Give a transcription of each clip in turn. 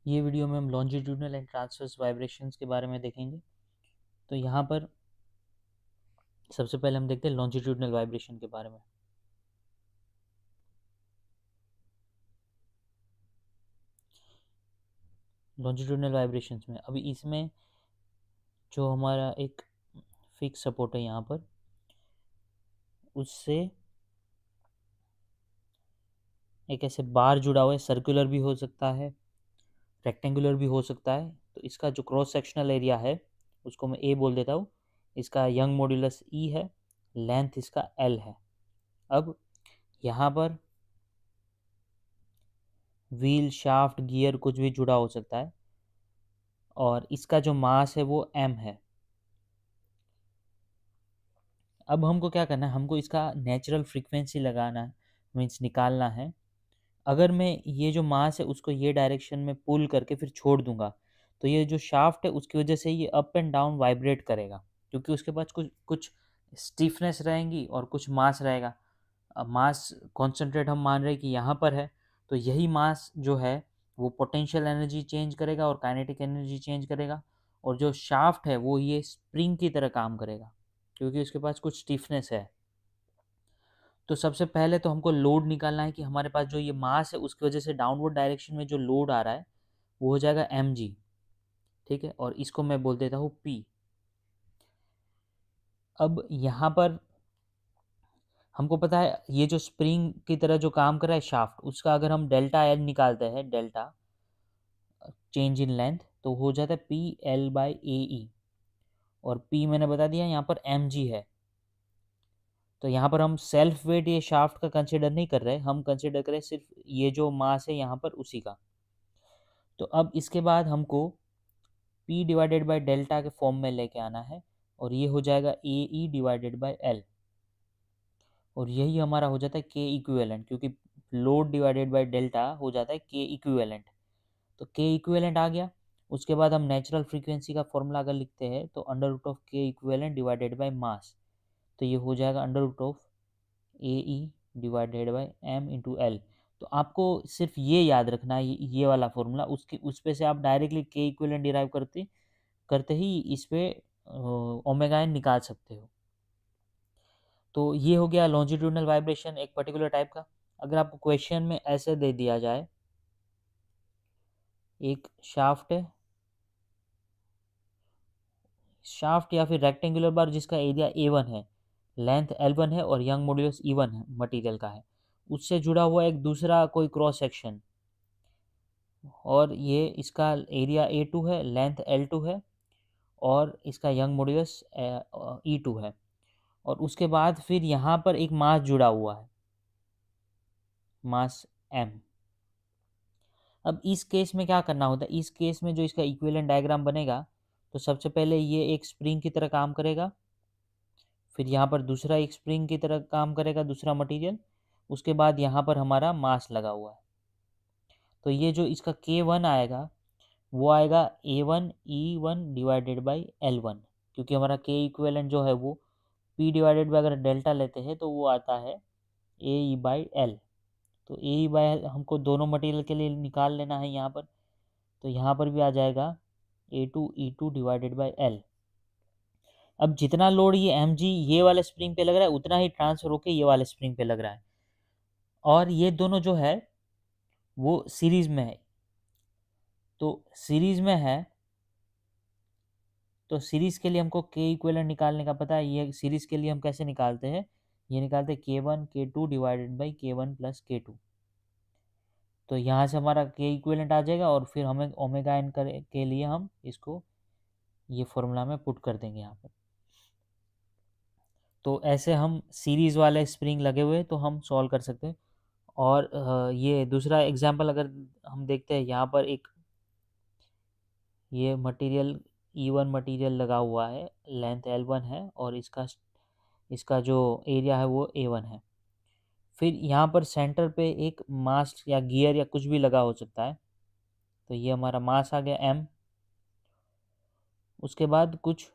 ये वीडियो में हम लॉन्जिट्यूडनल एंड ट्रांसवर्स वाइब्रेशंस के बारे में देखेंगे। तो यहाँ पर सबसे पहले हम देखते हैं लॉन्जिट्यूडनल वाइब्रेशन के बारे में। लॉन्जिट्यूडनल वाइब्रेशंस में अभी इसमें जो हमारा एक फिक्स सपोर्ट है यहाँ पर, उससे एक ऐसे बार जुड़ा हुआ है, सर्कुलर भी हो सकता है, रेक्टेंगुलर भी हो सकता है। तो इसका जो क्रॉस सेक्शनल एरिया है उसको मैं ए बोल देता हूँ। इसका यंग मॉड्यूलस ई है, लेंथ इसका एल है। अब यहाँ पर व्हील, शाफ्ट, गियर कुछ भी जुड़ा हो सकता है और इसका जो मास है वो m है। अब हमको क्या करना है, हमको इसका नेचुरल फ्रीक्वेंसी लगाना है, मीन्स निकालना है। अगर मैं ये जो मास है उसको ये डायरेक्शन में पुल करके फिर छोड़ दूंगा तो ये जो शाफ्ट है उसकी वजह से ये अप एंड डाउन वाइब्रेट करेगा, क्योंकि उसके पास कुछ कुछ स्टिफनेस रहेंगी और कुछ मास रहेगा। अब मास कॉन्सेंट्रेट हम मान रहे हैं कि यहाँ पर है, तो यही मास जो है वो पोटेंशियल एनर्जी चेंज करेगा और काइनेटिक एनर्जी चेंज करेगा। और जो शाफ्ट है वो ये स्प्रिंग की तरह काम करेगा क्योंकि उसके पास कुछ स्टिफनेस है। तो सबसे पहले तो हमको लोड निकालना है कि हमारे पास जो ये मास है उसकी वजह से डाउनवर्ड डायरेक्शन में जो लोड आ रहा है वो हो जाएगा mg। ठीक है, और इसको मैं बोल देता हूँ p। अब यहाँ पर हमको पता है ये जो स्प्रिंग की तरह जो काम कर रहा है शाफ्ट, उसका अगर हम डेल्टा एल निकालते हैं, डेल्टा चेंज इन लेंथ, तो हो जाता है पी एल बाई ए ई। और p मैंने बता दिया यहाँ पर mg है। तो यहाँ पर हम सेल्फ वेट ये शाफ्ट का कंसिडर नहीं कर रहे, हम कंसिडर करें सिर्फ ये जो मास है यहाँ पर उसी का। तो अब इसके बाद हमको p डिवाइडेड बाई डेल्टा के फॉर्म में लेके आना है और ये हो जाएगा ए ई डिवाइडेड बाई एल। और यही हमारा हो जाता है के इक्विवेलेंट, क्योंकि लोड डिवाइडेड बाई डेल्टा हो जाता है के इक्विवेलेंट। तो के इक्विवेलेंट आ गया। उसके बाद हम नेचुरल फ्रीक्वेंसी का फॉर्मूला अगर लिखते हैं तो under root of K equivalent divided by mass, तो ये हो जाएगा under root of A E divided by M into L. तो आपको सिर्फ ये याद रखना है, ये वाला फॉर्मूला, उसकी उस पे से आप डायरेक्टली के इक्विवेलेंट डिराइव करते करते ही इस पे ओमेगा एन निकाल सकते हो। तो ये हो गया लॉन्जिट्यूडनल वाइब्रेशन एक पर्टिकुलर टाइप का। अगर आपको क्वेश्चन में ऐसे दे दिया जाए, एक शाफ्ट है, शाफ्ट या फिर रेक्टेंगुलर बार जिसका एरिया A1 है, लेंथ L1 है और यंग मॉड्यूलस E1 है, मटेरियल का है, उससे जुड़ा हुआ एक दूसरा कोई क्रॉस सेक्शन, और ये इसका एरिया A2 है, लेंथ L2 है और इसका यंग मॉड्यूलस E2 है। और उसके बाद फिर यहाँ पर एक मास जुड़ा हुआ है, मास M। अब इस केस में क्या करना होता है, इस केस में जो इसका इक्विवेलेंट डायग्राम बनेगा, तो सबसे पहले ये एक स्प्रिंग की तरह काम करेगा, फिर यहाँ पर दूसरा एक स्प्रिंग की तरह काम करेगा दूसरा मटेरियल, उसके बाद यहाँ पर हमारा मास लगा हुआ है। तो ये जो इसका K1 आएगा वो आएगा A1E1 डिवाइडेड बाई L1, क्योंकि हमारा के इक्विवेलेंट जो है वो P डिवाइडेड बाई, अगर डेल्टा लेते हैं तो वो आता है ए ई बाई एल। तो ए ई बाई एल हमको दोनों मटेरियल के लिए निकाल लेना है यहाँ पर। तो यहाँ पर भी आ जाएगा A2E2 डिवाइडेड बाई एल। अब जितना लोड ये mg ये वाले स्प्रिंग पे लग रहा है उतना ही ट्रांसफर होके ये वाले स्प्रिंग पे लग रहा है, और ये दोनों जो है वो सीरीज में है। तो सीरीज में है तो सीरीज के लिए हमको के इक्विवेलेंट निकालने का पता है। ये सीरीज के लिए हम कैसे निकालते हैं, ये निकालते हैं K1 K2 divided by K1 plus K2। तो यहाँ से हमारा के इक्विवेलेंट आ जाएगा और फिर हमें ओमेगा एन के लिए हम इसको ये फॉर्मूला में पुट कर देंगे यहाँ पर। तो ऐसे हम सीरीज वाले स्प्रिंग लगे हुए तो हम सॉल्व कर सकते हैं। और ये दूसरा एग्जाम्पल अगर हम देखते हैं, यहाँ पर एक ये मटेरियल E1 मटेरियल लगा हुआ है, लेंथ L1 है और इसका इसका जो एरिया है वो A1 है। फिर यहाँ पर सेंटर पे एक मास या गियर या कुछ भी लगा हो सकता है, तो ये हमारा मास आ गया M। उसके बाद कुछ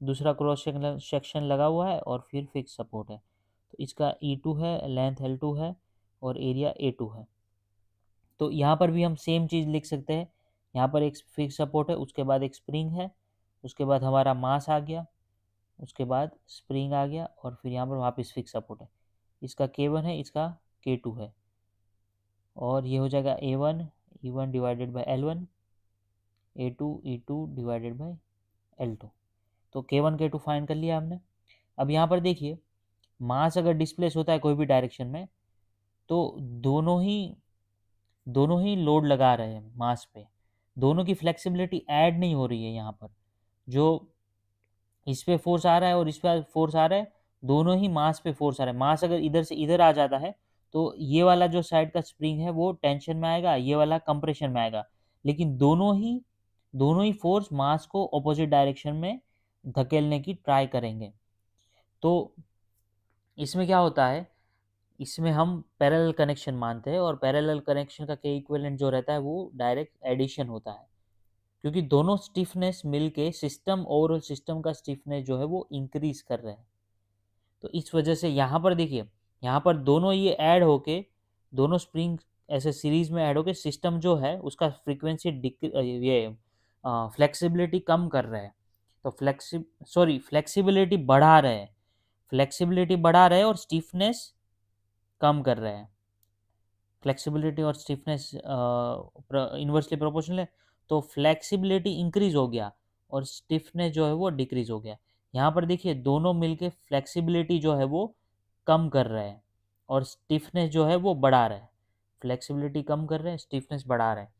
दूसरा क्रॉस सेक्शन लगा हुआ है और फिर फिक्स सपोर्ट है। तो इसका E2 है, लेंथ L2 है और एरिया A2 है। तो यहाँ पर भी हम सेम चीज़ लिख सकते हैं। यहाँ पर एक फिक्स सपोर्ट है, उसके बाद एक स्प्रिंग है, उसके बाद हमारा मास आ गया, उसके बाद स्प्रिंग आ गया, और फिर यहाँ पर वापस फिक्स सपोर्ट है। इसका K1 है, इसका K2 है, और ये हो जाएगा A1 E1 divided by L1, A2 E2 divided by L2। तो K1 K2 फाइंड कर लिया हमने। अब यहाँ पर देखिए, मास अगर डिस्प्लेस होता है कोई भी डायरेक्शन में, तो दोनों ही लोड लगा रहे हैं मास पे, दोनों की फ्लेक्सिबिलिटी ऐड नहीं हो रही है। यहाँ पर जो इस पे फोर्स आ रहा है और इस पे फोर्स आ रहा है, दोनों ही मास पे फोर्स आ रहा है। मास अगर इधर से इधर आ जाता है तो ये वाला जो साइड का स्प्रिंग है वो टेंशन में आएगा, ये वाला कंप्रेशन में आएगा, लेकिन दोनों ही फोर्स मास को ऑपोजिट डायरेक्शन में धकेलने की ट्राई करेंगे। तो इसमें क्या होता है, इसमें हम पैरेलल कनेक्शन मानते हैं, और पैरेलल कनेक्शन का के इक्विवेलेंट जो रहता है वो डायरेक्ट एडिशन होता है, क्योंकि दोनों स्टिफनेस मिलके सिस्टम, ओवरऑल सिस्टम का स्टिफनेस जो है वो इंक्रीज कर रहे हैं। तो इस वजह से यहाँ पर देखिए, यहाँ पर दोनों ये ऐड होके, दोनों स्प्रिंग ऐसे सीरीज में ऐड होके सिस्टम जो है उसका फ्रीक्वेंसी ये फ्लेक्सिबिलिटी कम कर रहे हैं। तो फ्लेक्सिबिलिटी बढ़ा रहे हैं, और स्टिफनेस कम कर रहे हैं। फ्लेक्सिबिलिटी और स्टिफनेस इन्वर्सली प्रोपोर्शनल है, तो फ्लेक्सिबिलिटी इंक्रीज हो गया और स्टिफनेस जो है वो डिक्रीज हो गया। यहाँ पर देखिए, दोनों मिलके फ्लेक्सिबिलिटी जो है वो कम कर रहे हैं और स्टिफनेस जो है वो बढ़ा रहे हैं। फ्लेक्सिबिलिटी कम कर रहे हैं, स्टिफनेस बढ़ा रहे हैं।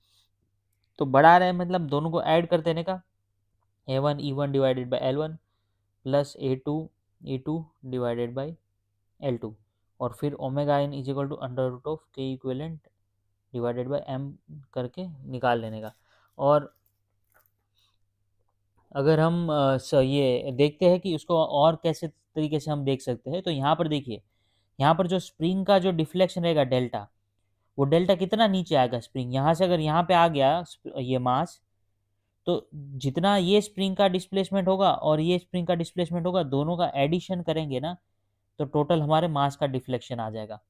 तो बढ़ा रहे हैं मतलब दोनों को ऐड कर देने का, A1 E1 divided by L1 plus A2 E2 divided by L2, और फिर omega n is equal to under root of K equivalent divided by m करके निकाल लेने का। और अगर हम ये देखते हैं कि उसको और कैसे तरीके से हम देख सकते हैं, तो यहाँ पर देखिए, यहाँ पर जो स्प्रिंग का जो डिफ्लेक्शन रहेगा डेल्टा, वो डेल्टा कितना नीचे आएगा। स्प्रिंग यहाँ से अगर यहाँ पे आ गया ये मास, तो जितना ये स्प्रिंग का डिस्प्लेसमेंट होगा और ये स्प्रिंग का डिस्प्लेसमेंट होगा, दोनों का एडिशन करेंगे ना, तो टोटल हमारे मास का डिफ्लेक्शन आ जाएगा।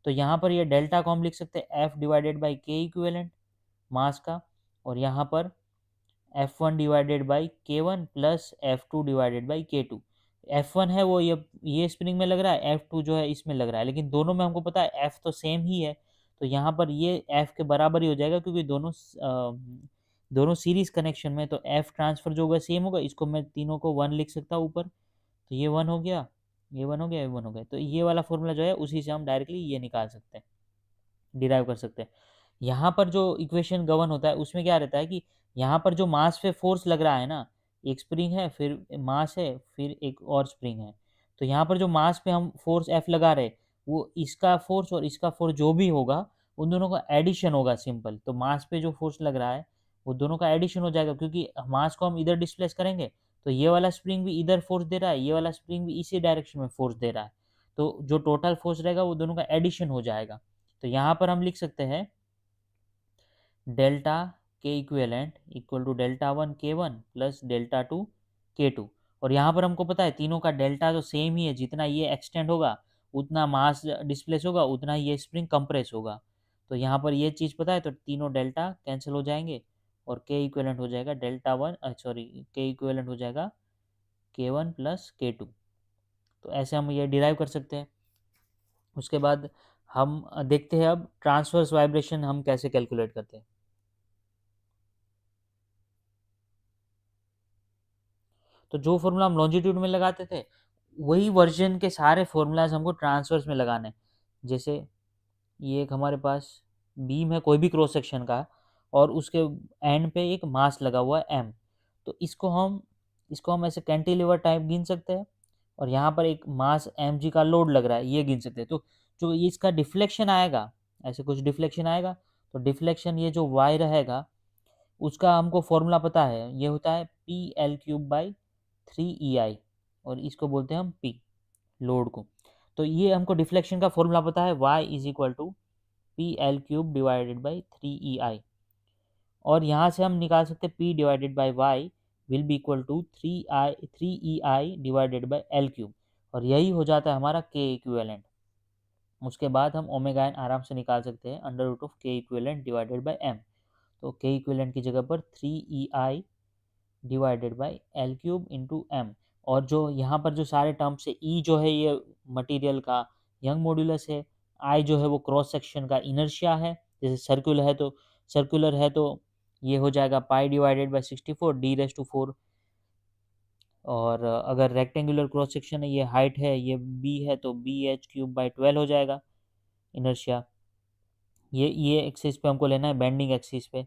तो यहाँ पर ये डेल्टा को हम लिख सकते हैं एफ डिवाइडेड बाई के इक्विवेलेंट मास का, और यहाँ पर F1 divided by K1 plus F2 divided by K2। F1 है वो ये स्प्रिंग में लग रहा है, F2 जो है इसमें लग रहा है, लेकिन दोनों में हमको पता है F तो सेम ही है, तो यहाँ पर ये F के बराबर ही हो जाएगा, क्योंकि दोनों सीरीज कनेक्शन में, तो F ट्रांसफर जो होगा सेम होगा। इसको मैं तीनों को 1 लिख सकता हूँ ऊपर, तो ये 1 हो गया, ये 1 हो गया, ये 1 हो गया। तो ये वाला फॉर्मूला जो है उसी से हम डायरेक्टली ये निकाल सकते हैं, डिराइव कर सकते हैं। यहाँ पर जो इक्वेशन गवर्न होता है उसमें क्या रहता है कि यहाँ पर जो मास पे फोर्स लग रहा है ना, एक स्प्रिंग है, फिर मास है, फिर एक और स्प्रिंग है, तो यहाँ पर जो मास पे हम फोर्स F लगा रहे, वो इसका फोर्स और इसका फोर्स जो भी होगा उन दोनों का एडिशन होगा सिंपल। तो मास पे जो फोर्स लग रहा है वो दोनों का एडिशन हो जाएगा, क्योंकि मास को हम इधर डिस्प्लेस करेंगे तो ये वाला स्प्रिंग भी इधर फोर्स दे रहा है, ये वाला स्प्रिंग भी इसी डायरेक्शन में फोर्स दे रहा है, तो जो टोटल फोर्स रहेगा वो दोनों का एडिशन हो जाएगा। तो यहाँ पर हम लिख सकते हैं delta K equivalent equal to delta 1 K1 plus delta 2 K2। और यहाँ पर हमको पता है तीनों का डेल्टा तो सेम ही है, जितना ये एक्सटेंड होगा उतना मास डिस्प्लेस होगा, उतना ये स्प्रिंग कंप्रेस होगा। तो यहाँ पर ये चीज़ पता है, तो तीनों डेल्टा कैंसिल हो जाएंगे और के इक्विवेलेंट हो जाएगा के इक्विवेलेंट हो जाएगा K1 प्लस K2। तो ऐसे हम ये डिराइव कर सकते हैं। उसके बाद हम देखते हैं अब ट्रांसवर्स वाइब्रेशन हम कैसे कैलकुलेट करते हैं। तो जो फॉर्मूला हम लॉन्जिट्यूड में लगाते थे, वही वर्जन के सारे फॉर्मूलाज हमको ट्रांसवर्स में लगाने। जैसे ये एक हमारे पास बीम है कोई भी क्रॉस सेक्शन का, और उसके एंड पे एक मास लगा हुआ है M, तो इसको हम ऐसे कैंटिलीवर टाइप गिन सकते हैं, और यहाँ पर एक मास mg का लोड लग रहा है, ये गिन सकते हैं। तो जो इसका डिफ्लेक्शन आएगा, ऐसे कुछ डिफ्लेक्शन आएगा, तो डिफ्लेक्शन ये जो y रहेगा उसका हमको फॉर्मूला पता है, ये होता है PL³/3EI, और इसको बोलते हैं हम P लोड को। तो ये हमको डिफ्लेक्शन का फॉर्मूला पता है, y is equal to PL³ divided by 3EI, और यहाँ से हम निकाल सकते हैं P divided by y will be equal to 3EI divided by L³, और यही हो जाता है हमारा K इक्विवेलेंट। उसके बाद हम ओमेगा एन आराम से निकाल सकते हैं under root of K equivalent divided by M. तो के इक्विवेलेंट की जगह पर 3EI divided by L cube into M. और जो यहाँ पर जो सारे टर्म्स है, ई जो है ये मटेरियल का यंग मॉड्यूलस है, आई जो है वो क्रॉस सेक्शन का इनर्शिया है, जैसे सर्कुलर है तो ये हो जाएगा पाई डिवाइडेड बाय 64 d⁴। और अगर रेक्टेंगुलर क्रॉस सेक्शन है, ये हाइट है, ये बी है, तो bh³/12 हो जाएगा इनर्शिया। ये एक्सिस पे हमको लेना है, बेंडिंग एक्सिस पे।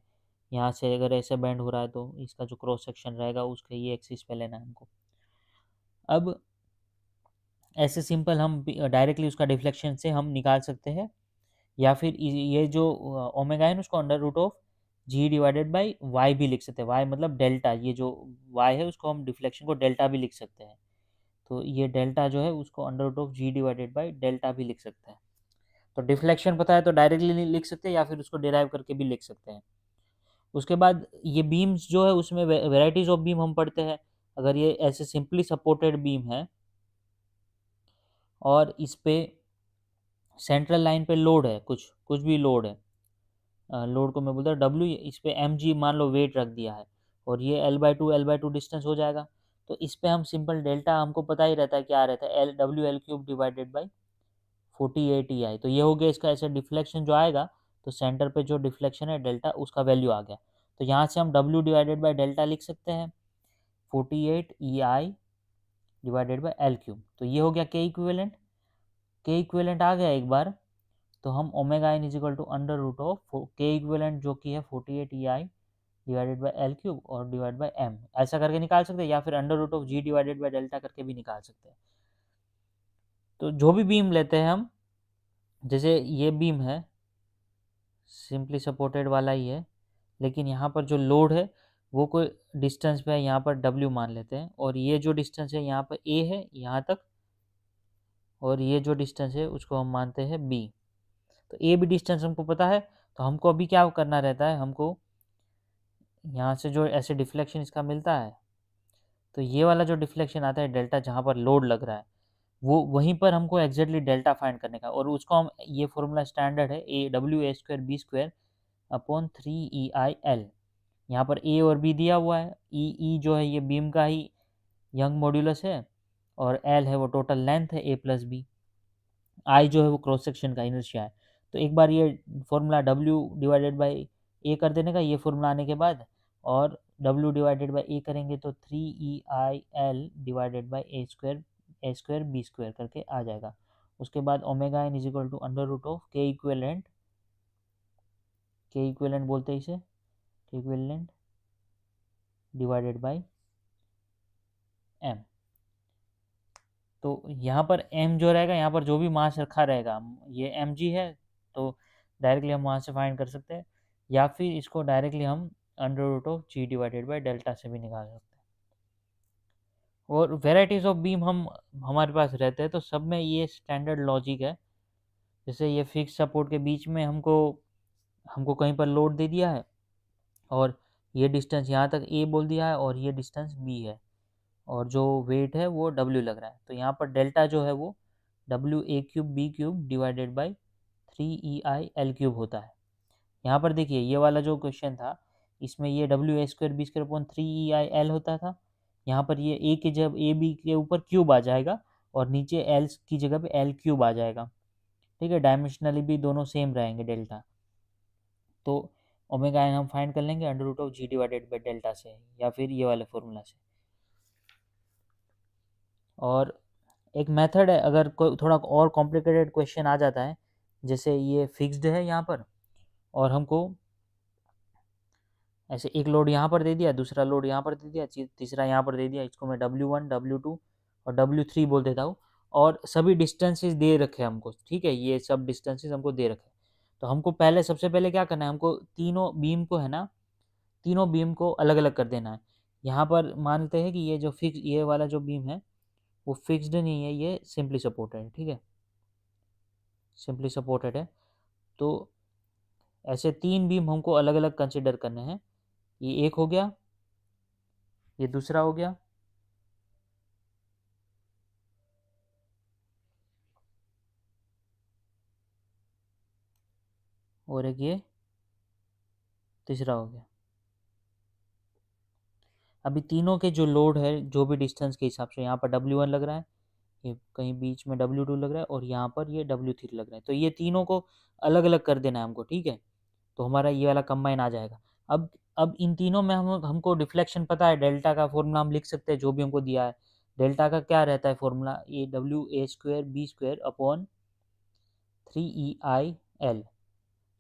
यहाँ से अगर ऐसे बेंड हो रहा है तो इसका जो क्रॉस सेक्शन रहेगा उसके ये एक्सिस पे लेना है हमको। अब ऐसे सिंपल हम डायरेक्टली उसका डिफ्लेक्शन से हम निकाल सकते हैं, या फिर ये जो ओमेगा है उसको under root of G divided by Y भी लिख सकते हैं। वाई मतलब डेल्टा, ये जो वाई है उसको हम डिफ्लेक्शन को डेल्टा भी लिख सकते हैं। तो ये डेल्टा जो है उसको under root of G divided by delta भी लिख सकते हैं। तो डिफ्लेक्शन पता है तो डायरेक्टली लिख सकते हैं, या फिर उसको डिराइव करके भी लिख सकते हैं। उसके बाद ये बीम्स जो है उसमें वेराइटीज ऑफ बीम हम पढ़ते हैं। अगर ये ऐसे सिंपली सपोर्टेड बीम है और इस पे सेंट्रल लाइन पे लोड है, कुछ भी लोड है, लोड को मैं बोलता हूँ डब्ल्यू, इस पे एम जी मान लो वेट रख दिया है, और ये L/2 डिस्टेंस हो जाएगा। तो इस पे हम सिंपल डेल्टा हमको पता ही रहता है क्या रहता है, WL³ डिवाइडेड बाई 48EI। तो ये हो गया इसका ऐसे डिफ्लेक्शन जो आएगा, तो सेंटर पे जो डिफ्लेक्शन है डेल्टा उसका वैल्यू आ गया। तो यहाँ से हम W डिवाइडेड बाई डेल्टा लिख सकते हैं 48EI डिवाइडेड बाई L³। तो ये हो गया के इक्विवेलेंट आ गया एक बार, तो हम omega N is equal to under root of K equivalent जो कि है 48EI डिवाइडेड बाई L³ और डिवाइड बाई एम, ऐसा करके निकाल सकते हैं, या फिर under root of G divided by delta करके भी निकाल सकते हैं। तो जो भी बीम लेते हैं हम, जैसे ये बीम है सिंपली सपोर्टेड वाला ही है, लेकिन यहाँ पर जो लोड है वो कोई डिस्टेंस पे है, यहाँ पर W मान लेते हैं, और ये जो डिस्टेंस है यहाँ पर A है यहाँ तक, और ये जो डिस्टेंस है उसको हम मानते हैं B। तो A भी डिस्टेंस हमको पता है, तो हमको अभी क्या करना रहता है, हमको यहाँ से जो ऐसे डिफ्लेक्शन इसका मिलता है, तो ये वाला जो डिफ्लेक्शन आता है डेल्टा जहाँ पर लोड लग रहा है, वो वहीं पर हमको एग्जैक्टली डेल्टा फाइंड करने का, और उसको हम, ये फॉर्मूला स्टैंडर्ड है AW²B²/3EIL। यहाँ पर ए और बी दिया हुआ है, ई जो है ये बीम का ही यंग मॉड्यूलस है, और एल है वो टोटल लेंथ है A+B, आई जो है वो क्रॉस सेक्शन का इनर्शिया है। तो एक बार ये फॉर्मूला W डिवाइडेड बाई ए कर देने का, ये फॉर्मूला आने के बाद, और W डिवाइडेड बाई ए करेंगे तो 3EIL डिवाइडेड बाई A²B² करके आ जाएगा। उसके बाद omega N is equal to under root of K equivalent बोलते हैं इसे, के इक्विवेलेंट डिवाइडेड बाई एम। तो यहाँ पर m जो रहेगा, यहाँ पर जो भी मास रखा रहेगा, ये mg है, तो डायरेक्टली हम वहाँ से फाइंड कर सकते हैं, या फिर इसको डायरेक्टली हम under root of G divided by delta से भी निकाल सकते हैं। और वेराइटीज़ ऑफ बीम हम हमारे पास रहते हैं, तो सब में ये स्टैंडर्ड लॉजिक है। जैसे ये फिक्स सपोर्ट के बीच में हमको हमको कहीं पर लोड दे दिया है, और ये डिस्टेंस यहाँ तक a बोल दिया है, और ये डिस्टेंस b है, और जो वेट है वो W लग रहा है। तो यहाँ पर डेल्टा जो है वो WA³B³ डिवाइडेड बाई 3EIL³ होता है। यहाँ पर देखिए ये वाला जो क्वेश्चन था, इसमें ये WA²B²/3EIL होता था। यहाँ पर ये A के जब AB के ऊपर क्यूब आ जाएगा, और नीचे L की जगह पे L³ आ जाएगा। ठीक है, डायमेंशनली भी दोनों सेम रहेंगे डेल्टा। तो ओमेगा एन हम फाइंड कर लेंगे under root of G divided by delta से, या फिर ये वाले फॉर्मूला से। और एक मेथड है, अगर कोई थोड़ा और कॉम्प्लिकेटेड क्वेश्चन आ जाता है, जैसे ये फिक्स्ड है यहाँ पर, और हमको ऐसे एक लोड यहाँ पर दे दिया, दूसरा लोड यहाँ पर दे दिया, तीसरा यहाँ पर दे दिया, इसको मैं W1 W2 और W3 बोल देता हूँ, और सभी डिस्टेंसेस दे रखे हमको। ठीक है, ये सब डिस्टेंसेस हमको दे रखे। तो हमको पहले सबसे पहले क्या करना है, हमको तीनों बीम को है ना, तीनों बीम को अलग अलग कर देना है। यहाँ पर मानते हैं कि ये जो फिक्स, ये वाला जो बीम है वो फिक्स्ड नहीं है, ये सिंपली सपोर्टेड है। ठीक है, सिंपली सपोर्टेड है। तो ऐसे तीन बीम हमको अलग अलग कंसिडर करने हैं। ये एक हो गया, ये दूसरा हो गया, और एक ये तीसरा हो गया। अभी तीनों के जो लोड है जो भी डिस्टेंस के हिसाब से, यहाँ पर W1 लग रहा है, ये कहीं बीच में W2 लग रहा है, और यहाँ पर ये W3 लग रहा है। तो ये तीनों को अलग अलग कर देना है हमको, ठीक है। तो हमारा ये वाला कंबाइन आ जाएगा। अब इन तीनों में हमको डिफ्लेक्शन पता है, डेल्टा का फॉर्मूला हम लिख सकते हैं जो भी हमको दिया है। डेल्टा का क्या रहता है फॉर्मूला, ये WA² अपॉन 3EIL।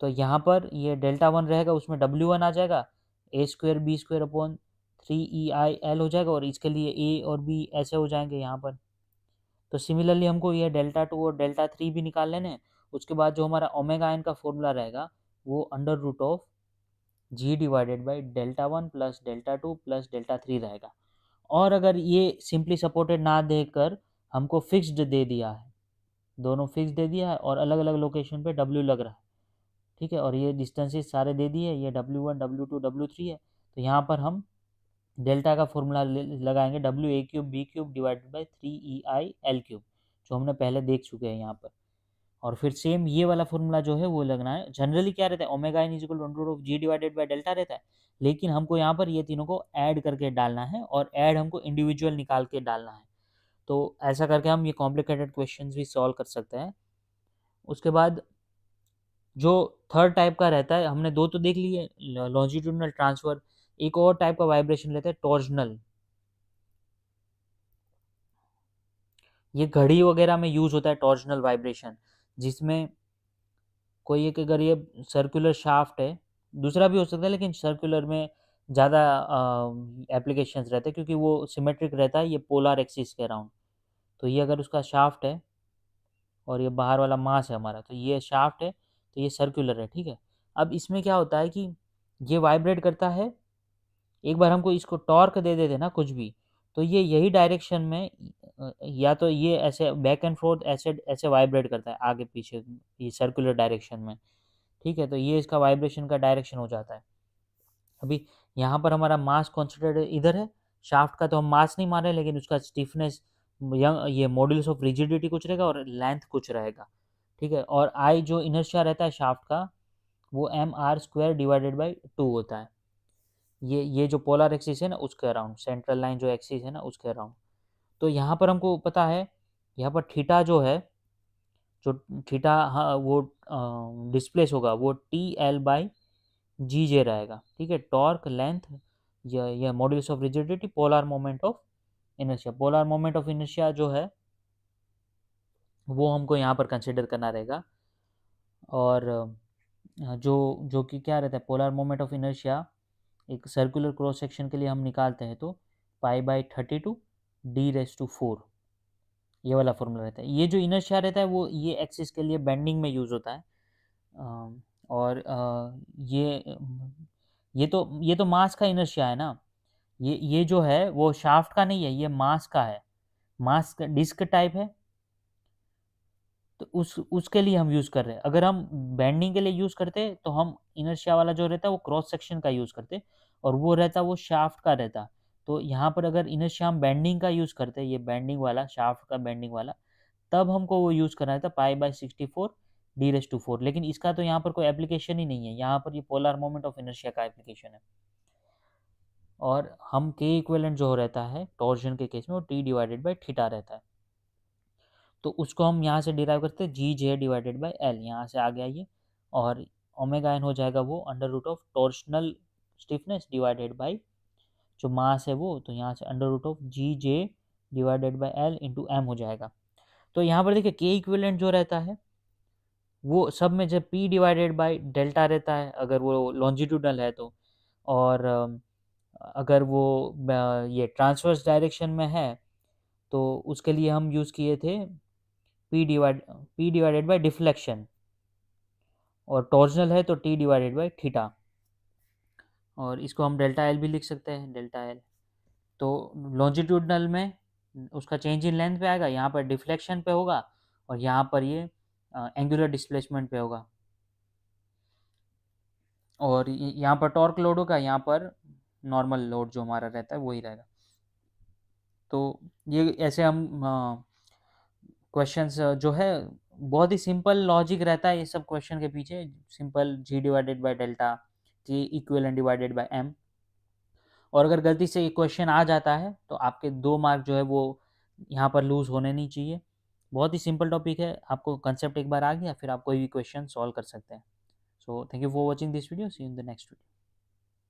तो यहाँ पर ये डेल्टा 1 रहेगा, उसमें W1 आ जाएगा, A² अपॉन 3EIL हो जाएगा, और इसके लिए A और B ऐसे हो जाएंगे यहाँ पर। तो सिमिलरली हमको ये डेल्टा 2 और डेल्टा 3 भी निकाल लेने हैं। उसके बाद जो हमारा ओमेगा एन का फॉर्मूला रहेगा वो √of G divided by delta 1 plus delta 2 plus delta 3 रहेगा। और अगर ये सिंपली सपोर्टेड ना देकर हमको फिक्स्ड दे दिया है, दोनों फिक्स दे दिया है और अलग अलग लोकेशन पे W लग रहा है, ठीक है, और ये डिस्टेंसेस सारे दे दिए, ये W1 W2 W3 है। तो यहाँ पर हम डेल्टा का फॉर्मूला लगाएंगे WA³ डिवाइडेड बाई 3EIL3, जो हमने पहले देख चुके हैं यहाँ पर। और फिर सेम ये वाला फॉर्मूला जो है वो लगना है। जनरली क्या रहता है, omega N is equal to √ऑफ G डिवाइडेड बाई डेल्टा रहता है, लेकिन हमको यहाँ पर ये तीनों को ऐड करके डालना है, और ऐड हमको इंडिविजुअल निकाल के डालना है। तो ऐसा करके हम ये कॉम्प्लिकेटेड क्वेश्चंस भी सॉल्व कर सकते हैं। उसके बाद जो थर्ड टाइप का रहता है, हमने दो तो देख लिए, लॉन्जिट्यूडनल ट्रांसफर। एक और टाइप का वाइब्रेशन रहता है टॉर्जनल। ये घड़ी वगैरह में यूज होता है टॉर्जनल वाइब्रेशन, जिसमें कोई एक, अगर ये सर्कुलर शाफ्ट है, दूसरा भी हो सकता है लेकिन सर्कुलर में ज़्यादा एप्लीकेशंस रहते हैं, क्योंकि वो सिमेट्रिक रहता है, ये पोलर एक्सिस के अराउंड। तो ये अगर उसका शाफ्ट है और ये बाहर वाला मास है हमारा, तो ये शाफ्ट है, तो ये सर्कुलर है, ठीक है। अब इसमें क्या होता है कि ये वाइब्रेट करता है, एक बार हमको इसको टॉर्क दे देते ना कुछ भी, तो ये यही डायरेक्शन में या तो ये ऐसे बैक एंड फोर्थ ऐसे ऐसे वाइब्रेट करता है आगे पीछे, ये सर्कुलर डायरेक्शन में, ठीक है। तो ये इसका वाइब्रेशन का डायरेक्शन हो जाता है। अभी यहाँ पर हमारा मास कॉन्सेंट्रेटेड इधर है, शाफ्ट का तो हम मास नहीं मान रहे, लेकिन उसका स्टिफनेस, ये मॉड्यूलस ऑफ रिजिडिटी कुछ रहेगा और लेंथ कुछ रहेगा, ठीक है। और आई जो इनर्शिया रहता है शाफ्ट का, वो mr² डिवाइडेड बाई 2 होता है। ये जो पोलर एक्सिस है ना उसके अराउंड, सेंट्रल लाइन जो एक्सिस है ना उसके अराउंड। तो यहाँ पर हमको पता है, यहाँ पर थीटा जो है, जो थीटा, हाँ, वो डिस्प्लेस होगा, वो TL/GJ रहेगा, ठीक है। टॉर्क, लेंथ, यह modulus of rigidity, polar moment of inertia. Polar moment of inertia जो है वो हमको यहाँ पर कंसिडर करना रहेगा। और जो जो कि क्या रहता है, पोलर मोमेंट ऑफ इनर्शिया एक सर्कुलर क्रॉस सेक्शन के लिए हम निकालते हैं, तो π/32 d⁴, ये वाला फॉर्मूला रहता है। ये जो इनर्शिया रहता है वो ये एक्सिस के लिए बेंडिंग में यूज होता है। और ये तो मास का इनर्शिया है ना, ये जो है वो शाफ्ट का नहीं है, ये मास का है, मास का डिस्क टाइप है। तो उसके लिए हम यूज़ कर रहे हैं। अगर हम बेंडिंग के लिए यूज़ करते तो हम इनर्शिया वाला जो रहता है वो क्रॉस सेक्शन का यूज़ करते, और वो रहता वो शाफ्ट का रहता। तो यहाँ पर अगर इनर्शिया हम बेंडिंग का यूज़ करते, ये बेंडिंग वाला, शाफ्ट का बेंडिंग वाला, तब हमको वो यूज़ करना था π/64 d⁴। लेकिन इसका तो यहाँ पर कोई एप्लीकेशन ही नहीं है, यहाँ पर ये पोलर मोमेंट ऑफ इनर्शिया का एप्लीकेशन है। और हम के इक्विवेलेंट जो रहता है टॉर्जन के केस में, वो T/θ रहता है। तो उसको हम यहाँ से डिराइव करते हैं GJ डिवाइडेड बाई L, यहाँ से आ गया ये। और ओमेगा एन हो जाएगा वो √of torsional stiffness divided by जो मास है वो, तो यहाँ से √of GJ divided by L into M हो जाएगा। तो यहाँ पर देखिए के इक्विवेलेंट जो रहता है वो सब में जब P डिवाइडेड बाई डेल्टा रहता है, अगर वो लॉन्जिट्यूडनल है तो। और अगर वो ये ट्रांसवर्स डायरेक्शन में है तो उसके लिए हम यूज़ किए थे P डिवाइडेड बाई डिफ्लेक्शन, और टॉर्जनल है तो T/θ। और इसको हम डेल्टा एल भी लिख सकते हैं, डेल्टा एल। तो लॉन्जिट्यूडनल में उसका चेंज इन लेंथ पे आएगा, यहाँ पर डिफ्लेक्शन पे होगा, और यहाँ पर ये एंगुलर डिस्प्लेसमेंट पे होगा। और यहाँ पर टॉर्क लोड होगा, यहाँ पर नॉर्मल लोड जो हमारा रहता है वही रहेगा। तो ये ऐसे हम क्वेश्चंस जो है बहुत ही सिंपल लॉजिक रहता है ये सब क्वेश्चन के पीछे, simple g divided by delta, g equivalent divided bye m। और अगर गलती से ये क्वेश्चन आ जाता है तो आपके 2 मार्क जो है वो यहाँ पर लूज़ होने नहीं चाहिए। बहुत ही सिंपल टॉपिक है, आपको कंसेप्ट एक बार आ गया फिर आप कोई भी क्वेश्चन सॉल्व कर सकते हैं। So thank you for watching this video, see you in the next video.